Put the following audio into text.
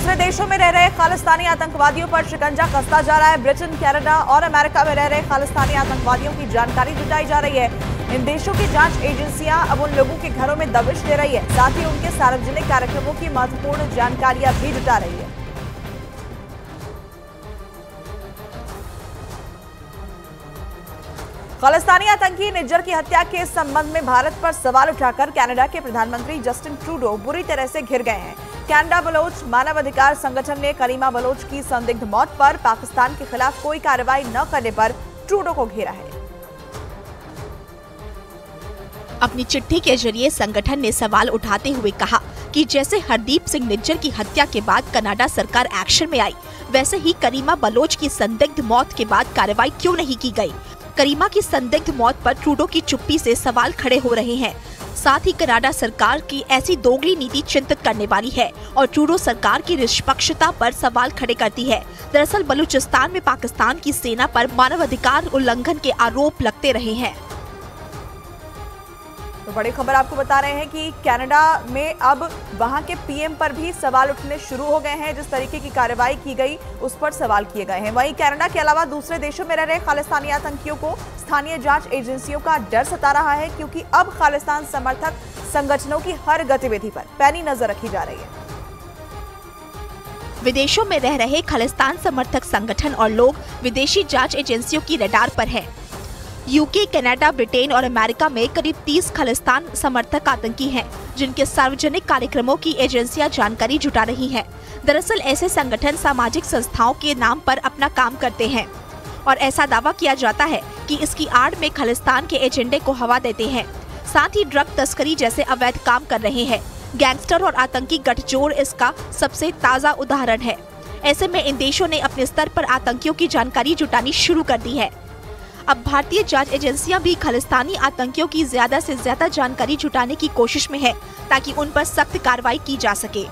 दूसरे देशों में रह रहे खालिस्तानी आतंकवादियों पर शिकंजा कसता जा रहा है। ब्रिटेन, कनाडा और अमेरिका में रह रहे खालिस्तानी आतंकवादियों की जानकारी जुटाई जा रही है। इन देशों की जांच एजेंसियां अब उन लोगों के घरों में दबिश दे रही है, साथ ही उनके सार्वजनिक कार्यक्रमों की महत्वपूर्ण जानकारियां भी जुटा रही है। खालिस्तानी आतंकी निज्जर की हत्या के संबंध में भारत पर सवाल उठाकर कनाडा के प्रधानमंत्री जस्टिन ट्रूडो बुरी तरह से घिर गए हैं। कनाडा बलोच मानवाधिकार संगठन ने करीमा बलोच की संदिग्ध मौत पर पाकिस्तान के खिलाफ कोई कार्रवाई न करने पर ट्रूडो को घेरा है। अपनी चिट्ठी के जरिए संगठन ने सवाल उठाते हुए कहा कि जैसे हरदीप सिंह निज्जर की हत्या के बाद कनाडा सरकार एक्शन में आई, वैसे ही करीमा बलोच की संदिग्ध मौत के बाद कार्रवाई क्यों नहीं की गई। करीमा की संदिग्ध मौत पर ट्रूडो की चुप्पी से सवाल खड़े हो रहे हैं। साथ ही कनाडा सरकार की ऐसी दोगली नीति चिंतित करने वाली है और ट्रूडो सरकार की निष्पक्षता पर सवाल खड़े करती है। दरअसल बलूचिस्तान में पाकिस्तान की सेना पर मानवाधिकार उल्लंघन के आरोप लगते रहे हैं। तो बड़ी खबर आपको बता रहे हैं कि कनाडा में अब वहां के पीएम पर भी सवाल उठने शुरू हो गए हैं। जिस तरीके की कार्रवाई की गई उस पर सवाल किए गए हैं। वहीं कनाडा के अलावा दूसरे देशों में रह रहे खालिस्तानी आतंकियों को स्थानीय जांच एजेंसियों का डर सता रहा है, क्योंकि अब खालिस्तान समर्थक संगठनों की हर गतिविधि पर पैनी नजर रखी जा रही है। विदेशों में रह रहे खालिस्तान समर्थक संगठन और लोग विदेशी जांच एजेंसियों की रडार पर हैं। यूके, कनाडा, ब्रिटेन और अमेरिका में करीब 30 खालिस्तान समर्थक आतंकी हैं, जिनके सार्वजनिक कार्यक्रमों की एजेंसियां जानकारी जुटा रही हैं। दरअसल ऐसे संगठन सामाजिक संस्थाओं के नाम पर अपना काम करते हैं और ऐसा दावा किया जाता है कि इसकी आड़ में खालिस्तान के एजेंडे को हवा देते हैं। साथ ही ड्रग तस्करी जैसे अवैध काम कर रहे हैं। गैंगस्टर और आतंकी गठजोड़ इसका सबसे ताज़ा उदाहरण है। ऐसे में इन देशों ने अपने स्तर पर आतंकियों की जानकारी जुटानी शुरू कर दी है। अब भारतीय जांच एजेंसियां भी खालिस्तानी आतंकियों की ज्यादा से ज्यादा जानकारी जुटाने की कोशिश में है, ताकि उन पर सख्त कार्रवाई की जा सके।